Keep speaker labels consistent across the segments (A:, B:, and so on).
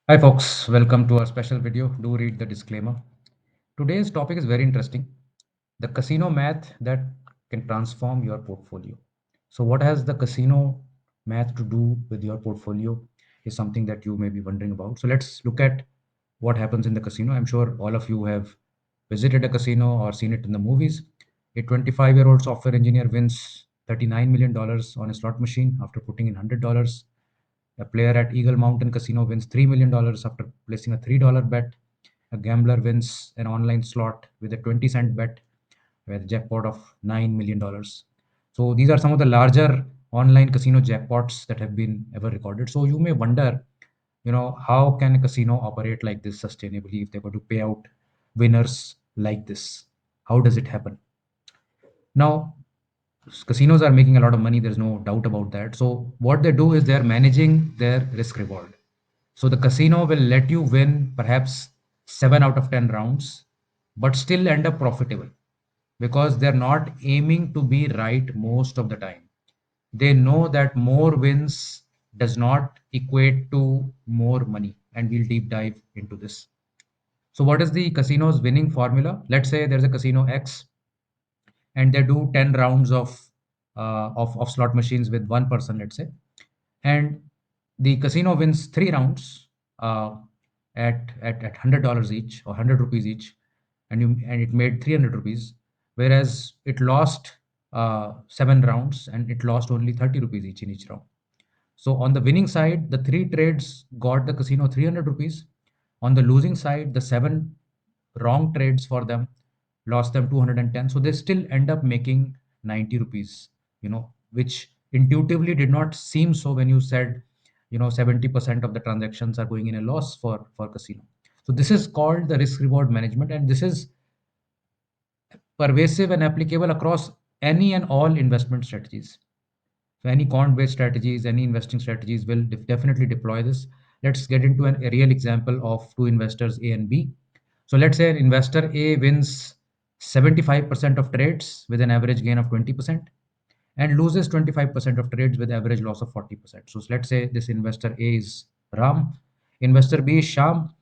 A: Hi, folks. Welcome to our special video. Do read the disclaimer. Today's topic is very interesting, the casino math that can transform your portfolio. So, what has the casino math to do with your portfolio is something that you may be wondering about. So, let's look at what happens in the casino. I'm sure all of you have visited a casino or seen it in the movies. A 25-year-old software engineer wins $39 million on a slot machine after putting in $100. A player at Eagle Mountain Casino wins $3 million after placing a $3 bet. A gambler wins an online slot with a 20-cent bet with a jackpot of $9 million. So these are some of the larger online casino jackpots that have been ever recorded. So you may wonder, how can a casino operate like this sustainably if they're going to pay out winners like this? How does it happen? Now, casinos are making a lot of money. There's no doubt about that. So what they do is they're managing their risk reward. So the casino will let you win perhaps 7 out of 10 rounds, but still end up profitable because they're not aiming to be right most of the time. They know that more wins does not equate to more money. And we'll deep dive into this. So, what is the casino's winning formula? Let's say there's a casino X and they do 10 rounds of slot machines with one person, let's say, and the casino wins 3 rounds at $100 each or 100 rupees each, and it made 300 rupees, whereas it lost 7 rounds and it lost only 30 rupees each in each round. So on the winning side, the three trades got the casino 300 rupees. On the losing side, the seven wrong trades for them lost them 210. So they still end up making 90 rupees, which intuitively did not seem so when you said, 70% of the transactions are going in a loss for casino. So this is called the risk reward management, and this is pervasive and applicable across any and all investment strategies. So any quant-based strategies, any investing strategies will definitely deploy this. Let's get into a real example of two investors A and B. So let's say investor A wins 75% of trades with an average gain of 20% and loses 25% of trades with average loss of 40%. So let's say this investor A is Ram, investor B is Sham,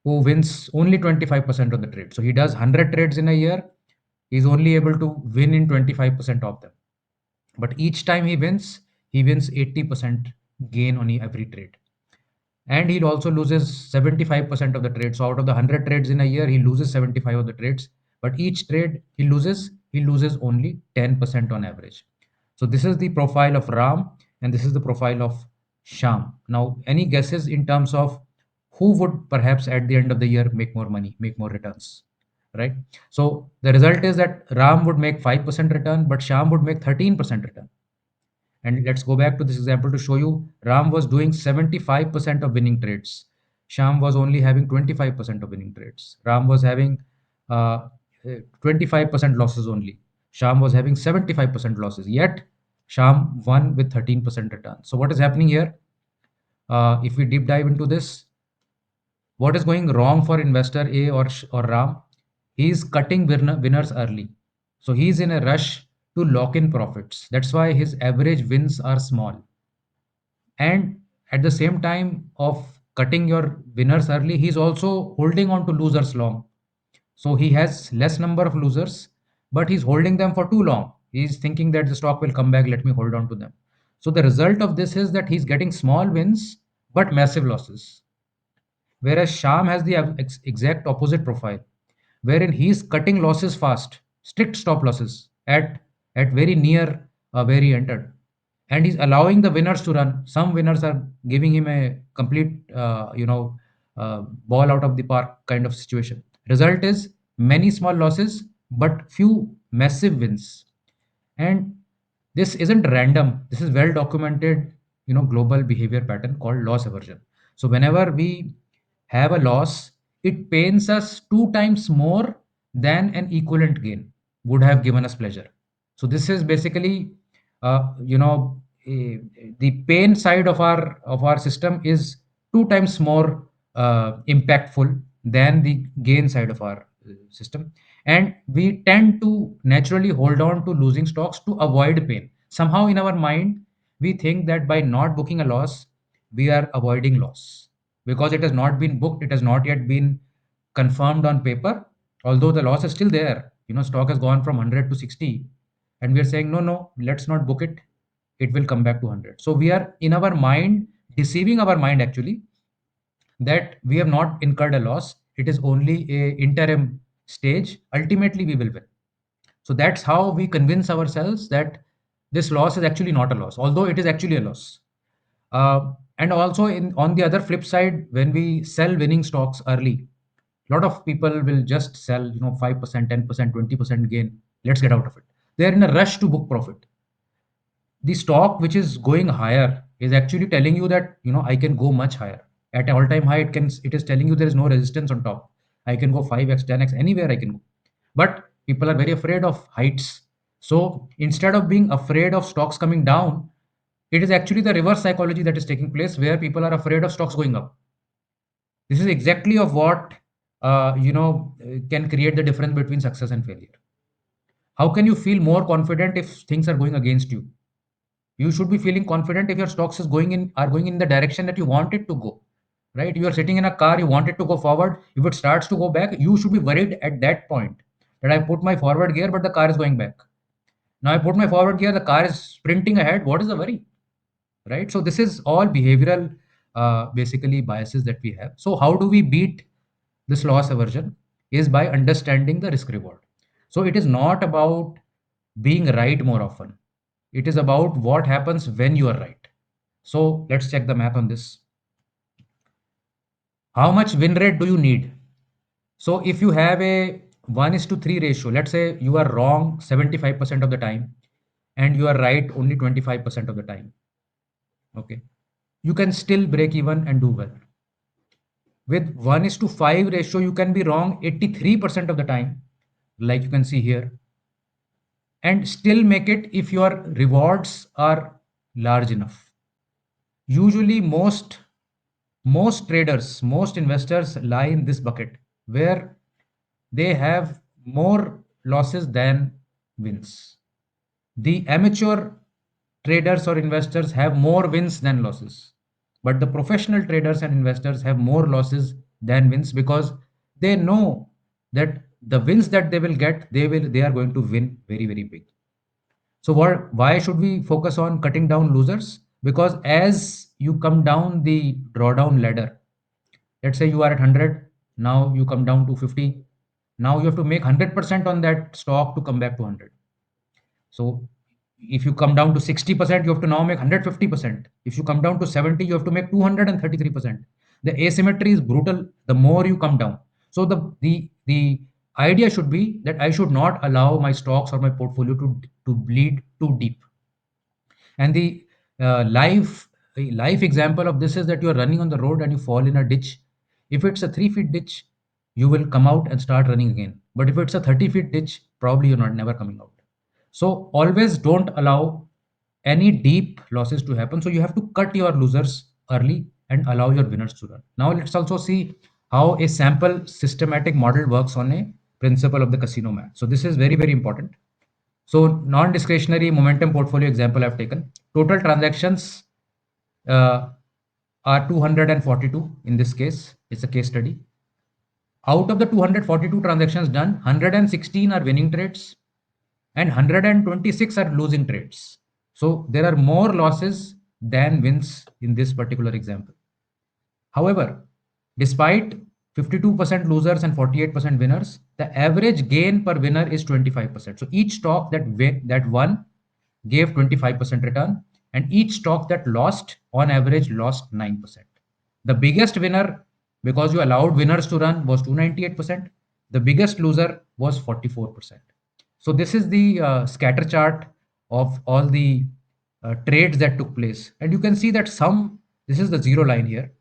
A: who wins only 25% of the trade. So he does 100 trades in a year. He's only able to win in 25% of them. But each time he wins 80% gain on every trade. And he also loses 75% of the trades. So out of the 100 trades in a year, he loses 75 of the trades. But each trade he loses only 10% on average. So this is the profile of Ram and this is the profile of Sham. Now, any guesses in terms of who would perhaps at the end of the year make more money, make more returns, right? So the result is that Ram would make 5% return, but Sham would make 13% return. And let's go back to this example to show you Ram was doing 75% of winning trades. Sham was only having 25% of winning trades. Ram was having 25% losses only. Sham was having 75% losses. Yet Sham won with 13% return. So what is happening here? If we deep dive into this, what is going wrong for investor A or Ram? He is cutting winners early. So he is in a rush to lock in profits. That's why his average wins are small. And at the same time of cutting your winners early, he's also holding on to losers long. So he has less number of losers, but he's holding them for too long. He's thinking that the stock will come back, let me hold on to them. So the result of this is that he's getting small wins but massive losses. Whereas Sham has the exact opposite profile, wherein he's cutting losses fast, strict stop losses at very near where he entered, and he's allowing the winners to run. Some winners are giving him a complete, ball out of the park kind of situation. Result is many small losses, but few massive wins. And this isn't random. This is well documented, global behavior pattern called loss aversion. So whenever we have a loss, it pains us two times more than an equivalent gain would have given us pleasure. So this is basically, the pain side of our system is two times more impactful than the gain side of our system, and we tend to naturally hold on to losing stocks to avoid pain. Somehow in our mind we think that by not booking a loss we are avoiding loss, because it has not been booked, it has not yet been confirmed on paper, although the loss is still there. Stock has gone from 100 to 60, and we are saying, no, no, let's not book it. It will come back to 100. So we are in our mind, deceiving our mind actually, that we have not incurred a loss. It is only a interim stage. Ultimately, we will win. So that's how we convince ourselves that this loss is actually not a loss, although it is actually a loss. And also, on the other flip side, when we sell winning stocks early, a lot of people will just sell, 5%, 10%, 20% gain. Let's get out of it. They're in a rush to book profit. The stock which is going higher is actually telling you that, I can go much higher. At all time high, it is telling you there is no resistance on top. I can go 5x, 10x, anywhere I can go. But people are very afraid of heights. So instead of being afraid of stocks coming down, it is actually the reverse psychology that is taking place, where people are afraid of stocks going up. This is exactly of what can create the difference between success and failure. How can you feel more confident if things are going against you? You should be feeling confident if your stocks are going in the direction that you want it to go. Right? You are sitting in a car, you want it to go forward. If it starts to go back, you should be worried at that point, that I put my forward gear but the car is going back. Now I put my forward gear, the car is sprinting ahead. What is the worry? Right? So this is all behavioral, basically biases that we have. So how do we beat this loss aversion? Is by understanding the risk reward. So it is not about being right more often. It is about what happens when you are right. So let's check the math on this. How much win rate do you need? So if you have a 1 is to 3 ratio, let's say you are wrong 75% of the time and you are right only 25% of the time. Okay. You can still break even and do well. With 1 is to 5 ratio, you can be wrong 83% of the time, like you can see here, and still make it if your rewards are large enough. Usually, most traders, most investors lie in this bucket, where they have more losses than wins. The amateur traders or investors have more wins than losses, but the professional traders and investors have more losses than wins, because they know that the wins that they will get, they are going to win very, very big. So why should we focus on cutting down losers? Because as you come down the drawdown ladder, let's say you are at 100, now you come down to 50. Now you have to make 100% on that stock to come back to 100. So if you come down to 60%, you have to now make 150%. If you come down to 70, you have to make 233%. The asymmetry is brutal the more you come down. So the idea should be that I should not allow my stocks or my portfolio to bleed too deep. And the life example of this is that you are running on the road and you fall in a ditch. If it's a 3 feet ditch, you will come out and start running again. But if it's a 30 feet ditch, probably you're not never coming out. So always don't allow any deep losses to happen. So you have to cut your losers early and allow your winners to run. Now let's also see how a sample systematic model works on a principle of the casino math. So this is very, very important. So non-discretionary momentum portfolio example I've taken. Total transactions uh, are 242 in this case. It's a case study. Out of the 242 transactions done, 116 are winning trades and 126 are losing trades. So there are more losses than wins in this particular example. However, despite 52% losers and 48% winners, the average gain per winner is 25%. So each stock that won gave 25% return, and each stock that lost on average lost 9%. The biggest winner, because you allowed winners to run, was 298%. The biggest loser was 44%. So this is the scatter chart of all the trades that took place. And you can see that this is the zero line here.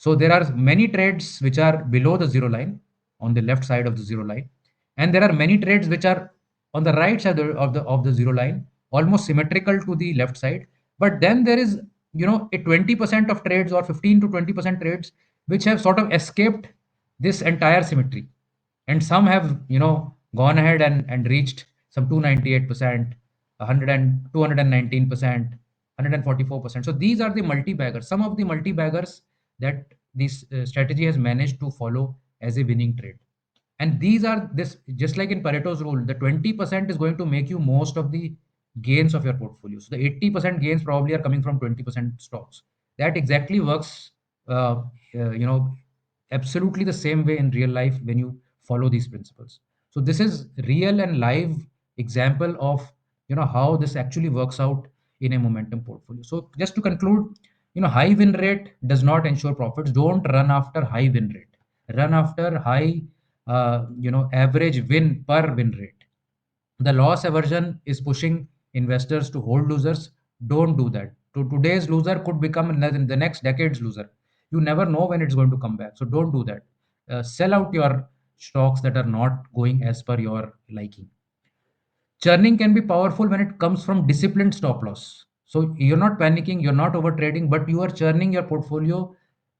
A: So there are many trades which are below the zero line, on the left side of the zero line, and there are many trades which are on the right side of the zero line, almost symmetrical to the left side. But then there is, a 20% of trades, or 15 to 20% trades, which have sort of escaped this entire symmetry, and some have, gone ahead and reached some 298%, 100 and 219%, 144%. So these are the multi-baggers. Some of the multi-baggers that this strategy has managed to follow as a winning trade. And these are this, just like in Pareto's rule, the 20% is going to make you most of the gains of your portfolio. So the 80% gains probably are coming from 20% stocks. That exactly works, uh, you know, absolutely the same way in real life when you follow these principles. So this is real and live example of, how this actually works out in a momentum portfolio. So just to conclude, high win rate does not ensure profits. Don't run after high win rate. Run after high, average win per win rate. The loss aversion is pushing investors to hold losers. Don't do that. Today's loser could become the next decade's loser. You never know when it's going to come back. So don't do that. Sell out your stocks that are not going as per your liking. Churning can be powerful when it comes from disciplined stop loss. So you're not panicking, you're not over trading, but you are churning your portfolio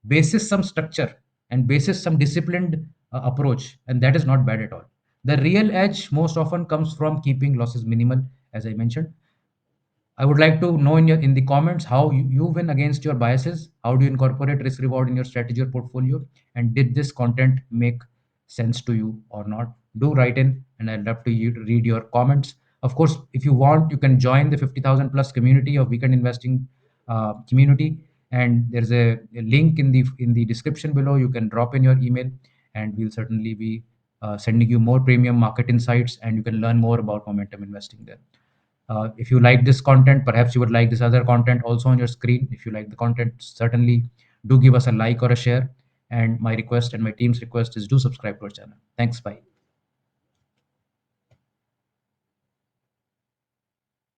A: basis some structure and basis some disciplined approach, and that is not bad at all. The real edge most often comes from keeping losses minimal, as I mentioned. I would like to know in the comments how you win against your biases. How do you incorporate risk reward in your strategy or portfolio? And did this content make sense to you or not? Do write in, and I'd love to read your comments. Of course, if you want, you can join the 50,000 plus community of Weekend Investing Community, and there's a link in the description below. You can drop in your email, and we'll certainly be sending you more premium market insights, and you can learn more about momentum investing there. If you like this content, perhaps you would like this other content also on your screen. If you like the content, certainly do give us a like or a share. And my request and my team's request is do subscribe to our channel. Thanks. Bye.